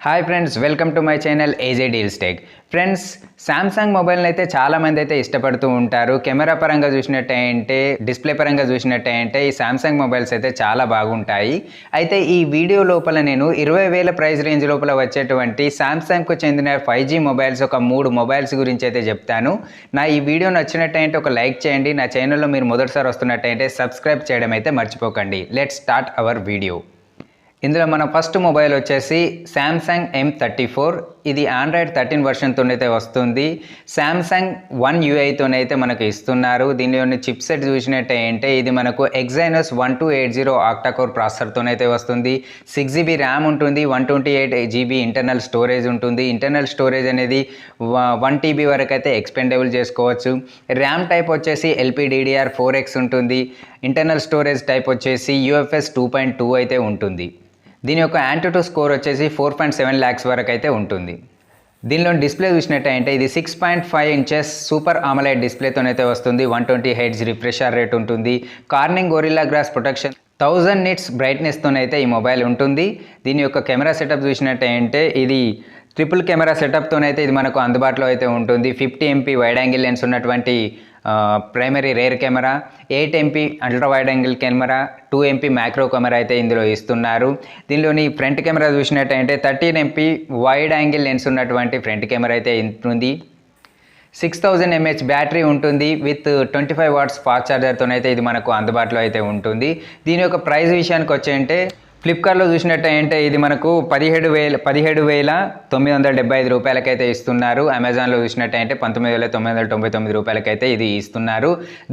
Hi friends, welcome to my channel ajdealstech. Friends, Samsung మొబైల్ని అయితే చాలామంది అయితే ఇష్టపడుతూ ఉంటారు. కెమెరా పరంగా చూసినట్టయితే, డిస్ప్లే పరంగా చూసినట్టయితే ఈ సామ్సంగ్ మొబైల్స్ అయితే చాలా బాగుంటాయి. అయితే ఈ వీడియో లోపల నేను 20,000 ప్రైస్ రేంజ్ లోపల వచ్చేటువంటి సామ్సంగ్కు చెందిన 5G మొబైల్స్ ఒక 3 మొబైల్స్ గురించి అయితే చెప్తాను. నా ఈ వీడియో నచ్చినట్టయితే ఒక లైక్ చేయండి. నా ఛానల్లో మీరు మొదటిసారి వస్తున్నట్టయితే సబ్స్క్రైబ్ చేయడం అయితే మర్చిపోకండి. Let's start our video. ఇందులో మన ఫస్ట్ మొబైల్ వచ్చేసి సామ్సంగ్ M34. ఇది ఆండ్రాయిడ్ 13 వర్షన్తోనైతే వస్తుంది. సామ్సంగ్ 1 UI మనకు ఇస్తున్నారు. దీనిలోని చిప్ సెట్ చూసినట్టయితే ఇది మనకు Exynos 1280 ఆక్టాకోర్ ప్రాసెసర్తోనైతే వస్తుంది. 6GB ర్యామ్ ఉంటుంది, 128GB ఇంటర్నల్ స్టోరేజ్ ఉంటుంది. ఇంటర్నల్ స్టోరేజ్ అనేది 1TB వరకు అయితే ఎక్స్పెండబుల్ చేసుకోవచ్చు. ర్యామ్ టైప్ వచ్చేసి LPDDR4X ఉంటుంది. ఇంటర్నల్ స్టోరేజ్ టైప్ వచ్చేసి UFS 2.2 అయితే ఉంటుంది. దీని యొక్క AnTuTu స్కోర్ వచ్చేసి 4.7 lakhs వరకు అయితే ఉంటుంది. దీనిలో డిస్ప్లే చూసినట్టయితే ఇది 6.5 inches సూపర్ AMOLED డిస్ప్లేతోనైతే వస్తుంది. 120Hz రిఫ్రెష్ రేట్ ఉంటుంది. Corning Gorilla glass protection 1000 nits బ్రైట్నెస్తోనైతే ఈ మొబైల్ ఉంటుంది. దీని యొక్క కెమెరా సెటప్ చూసినట్టయితే ఇది ట్రిపుల్ కెమెరా సెటప్తోనైతే ఇది మనకు అందుబాటులో అయితే ఉంటుంది. 50 MP వైడ్ యాంగిల్ లెన్స్ ఉన్నటువంటి primary rear camera, 8 MP ultra wide angle camera, 2 MP macro camera అయితే ఇందులో ఇస్తున్నారు. దీనిలోని ఫ్రంట్ కెమెరా చూసినట్టయితే 13 MP వైడ్ యాంగిల్ లెన్స్ ఉన్నటువంటి ఫ్రంట్ కెమెరా అయితే ఉంటుంది. 6000 mAh బ్యాటరీ ఉంటుంది. విత్ 25 watts ఫాస్ట్ ఛార్జర్తోనైతే ఇది మనకు అందుబాటులో అయితే ఉంటుంది. దీని యొక్క ప్రైస్ విషయానికి వచ్చేంటే ఫ్లిప్కార్ట్లో చూసినట్టయితే ఇది మనకు 17,975 రూపాయలకైతే ఇస్తున్నారు. అమెజాన్లో చూసినట్టయితే 19,999 రూపాయలకైతే ఇది ఇస్తున్నారు.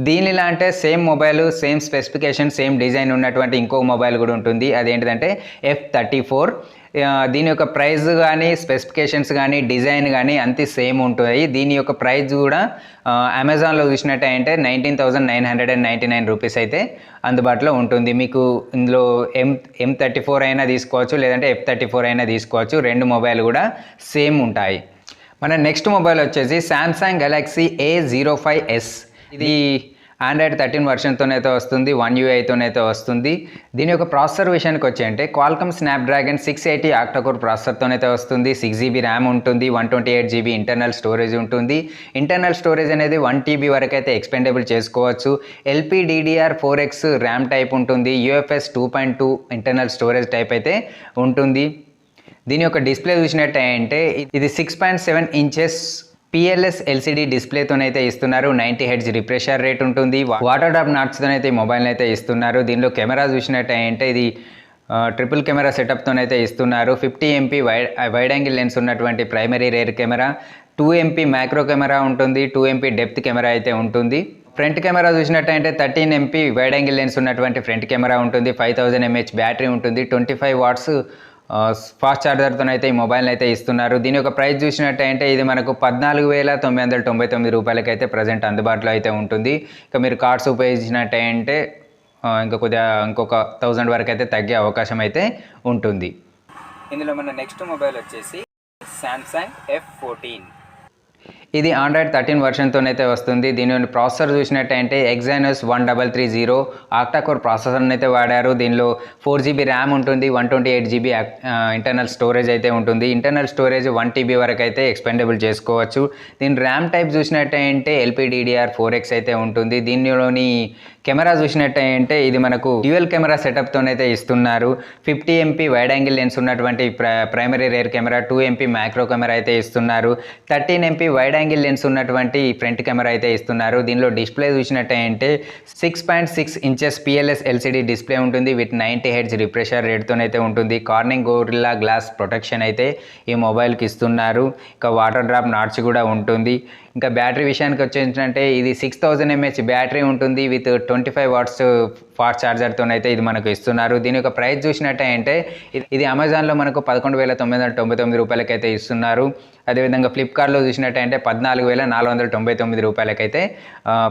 దీనిలా అంటే same mobile, same specification, same design ఉన్నటువంటి ఇంకో మొబైల్ కూడా ఉంటుంది. అదేంటిదంటే F34. దీని యొక్క ప్రైస్ కానీ, స్పెసిఫికేషన్స్ కానీ, డిజైన్ కానీ అంతే సేమ్ ఉంటాయి. దీని యొక్క ప్రైస్ కూడా అమెజాన్లో చూసినట్టయితే 19,999 రూపీస్ అయితే అందుబాటులో ఉంటుంది. మీకు ఇందులో M34 అయినా తీసుకోవచ్చు, లేదంటే F34 అయినా తీసుకోవచ్చు. రెండు మొబైల్ కూడా సేమ్ ఉంటాయి. మన నెక్స్ట్ మొబైల్ వచ్చేసి సామ్సంగ్ గెలాక్సీ A05s. ఇది ఆండ్రాయిడ్ 13 వర్షన్తోనైతే వస్తుంది. 1 UI వస్తుంది. దీని యొక్క ప్రాసెసర్ విషయానికి వచ్చి క్వాల్కమ్ స్నాప్డ్రాగన్ 680 ఆక్టాకోర్ ప్రాసెసర్తోనైతే వస్తుంది. 6GB ర్యామ్ ఉంటుంది, 128GB ఇంటర్నల్ స్టోరేజ్ ఉంటుంది. ఇంటర్నల్ స్టోరేజ్ అనేది 1TB వరకు అయితే ఎక్స్పెండబుల్ చేసుకోవచ్చు. LPDDR4X ర్యామ్ టైప్ ఉంటుంది. UFS 2.2 ఇంటర్నల్ స్టోరేజ్ టైప్ అయితే ఉంటుంది. దీని యొక్క డిస్ప్లే చూసినట్టయితే ఇది 6.7 inches PLS LCD డిస్ప్లేతోనైతే ఇస్తున్నారు. 90Hz రిఫ్రెష్ రేట్ ఉంటుంది. వాటర్ డ్రాప్ నాట్స్తోనైతే ఈ మొబైల్ని అయితే ఇస్తున్నారు. దీనిలో కెమెరా చూసినట్టయితే ఇది ట్రిపుల్ కెమెరా సెటప్తోనైతే ఇస్తున్నారు. 50 MP వైడ్ యాంగిల్ లెన్స్ ఉన్నటువంటి primary rear camera, 2 MP macro camera ఉంటుంది, 2 MP డెప్త్ కెమెరా అయితే ఉంటుంది. ఫ్రంట్ కెమెరా చూసినట్టయితే 13 MP వైడ్ యాంగిల్ లెన్స్ ఉన్నటువంటి ఫ్రంట్ కెమెరా ఉంటుంది. 5000 mAh బ్యాటరీ ఉంటుంది. 25 watts ఫాస్ట్ ఛార్జర్తోనైతే ఈ మొబైల్ని అయితే ఇస్తున్నారు. దీని యొక్క ప్రైస్ చూసినట్టయితే ఇది మనకు 14,999 రూపాయలకైతే ప్రజెంట్ అందుబాటులో అయితే ఉంటుంది. ఇక మీరు కార్డ్స్ ఉపయోగించినట్టయితే ఇంకొక 1000 వరకు అయితే తగ్గే అవకాశం అయితే ఉంటుంది. ఇందులో మన నెక్స్ట్ మొబైల్ వచ్చేసి సామ్సంగ్ F14. ఇది ఆండ్రాయిడ్ 13 వర్షన్తోనైతే వస్తుంది. దీనిలోని ప్రాసెసర్ చూసినట్టయితే Exynos 1330 ఆక్టాకోర్ ప్రాసెసర్ని అయితే వాడారు. దీనిలో 4GB ర్యామ్ ఉంటుంది, 128GB ఇంటర్నల్ స్టోరేజ్ అయితే ఉంటుంది. ఇంటర్నల్ స్టోరేజ్ 1TB వరకు అయితే ఎక్స్పెండబుల్ చేసుకోవచ్చు. దీని ర్యామ్ టైప్ చూసినట్టయితే LPDDR4X అయితే ఉంటుంది. దీనిలోని కెమెరా చూసినట్టయితే ఇది మనకు డ్యూయల్ కెమెరా సెటప్తోనైతే ఇస్తున్నారు. 50 MP వైడ్ యాంగిల్ లెన్స్ ఉన్నటువంటి primary rear camera, 2 MP macro camera అయితే ఇస్తున్నారు. 13 MP వైడ్ యాంగిల్ లెన్స్ ఉన్నటువంటి ఫ్రంట్ కెమెరా అయితే ఇస్తున్నారు. దీనిలో డిస్ప్లే చూసినట్టయితే 6.6 inches PLS LCD డిస్ప్లే ఉంటుంది. విత్ 90Hz రిఫ్రెష్ రేట్తోనైతే ఉంటుంది. కార్నింగ్ గొరిల్లా గ్లాస్ ప్రొటెక్షన్ అయితే ఈ మొబైల్కి ఇస్తున్నారు. ఇంకా వాటర్ డ్రాప్ నాట్స్ కూడా ఉంటుంది. ఇంకా బ్యాటరీ విషయానికి వచ్చేటంటే ఇది 6000 mAh బ్యాటరీ ఉంటుంది. విత్ 25 watts ఫాస్ట్ ఛార్జర్తోనైతే ఇది మనకు ఇస్తున్నారు. దీని యొక్క ప్రైస్ చూసినట్టయితే ఇది అమెజాన్లో మనకు 11,999 రూపాయలకైతే ఇస్తున్నారు. అదేవిధంగా ఫ్లిప్కార్ట్లో చూసినట్టయితే 14,499 రూపాయలకైతే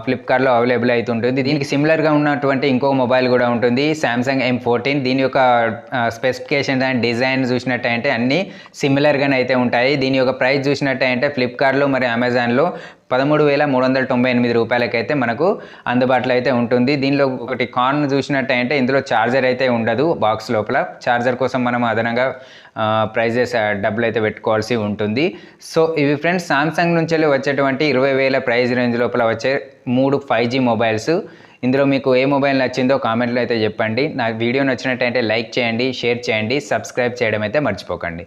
ఫ్లిప్కార్ట్లో అవైలబుల్ అవుతుంటుంది. దీనికి సిమిలర్గా ఉన్నటువంటి ఇంకో మొబైల్ కూడా ఉంటుంది, సామ్సంగ్ M14. దీని యొక్క స్పెసిఫికేషన్స్ అండ్ డిజైన్ చూసినట్టయితే అన్నీ సిమిలర్గానే అయితే ఉంటాయి. దీని యొక్క ప్రైస్ చూసినట్టయితే ఫ్లిప్కార్ట్లో మరి అమెజాన్లో 13,398 రూపాయలకైతే మనకు అందుబాటులో అయితే ఉంటుంది. దీనిలో ఒకటి కాన్ చూసినట్టయితే ఇందులో ఛార్జర్ అయితే ఉండదు బాక్స్ లోపల. ఛార్జర్ కోసం మనం అదనంగా డబ్బులు అయితే పెట్టుకోవాల్సి ఉంటుంది. సో ఇవి ఫ్రెండ్స్ సామ్సంగ్ నుంచి వచ్చేటువంటి 20,000 ప్రైస్ రేంజ్ లోపల వచ్చే 3 5G మొబైల్స్. ఇందులో మీకు ఏ మొబైల్ నచ్చిందో కామెంట్లో అయితే చెప్పండి. నా వీడియో నచ్చినట్టయితే లైక్ చేయండి, షేర్ చేయండి, సబ్స్క్రైబ్ చేయడం అయితే మర్చిపోకండి.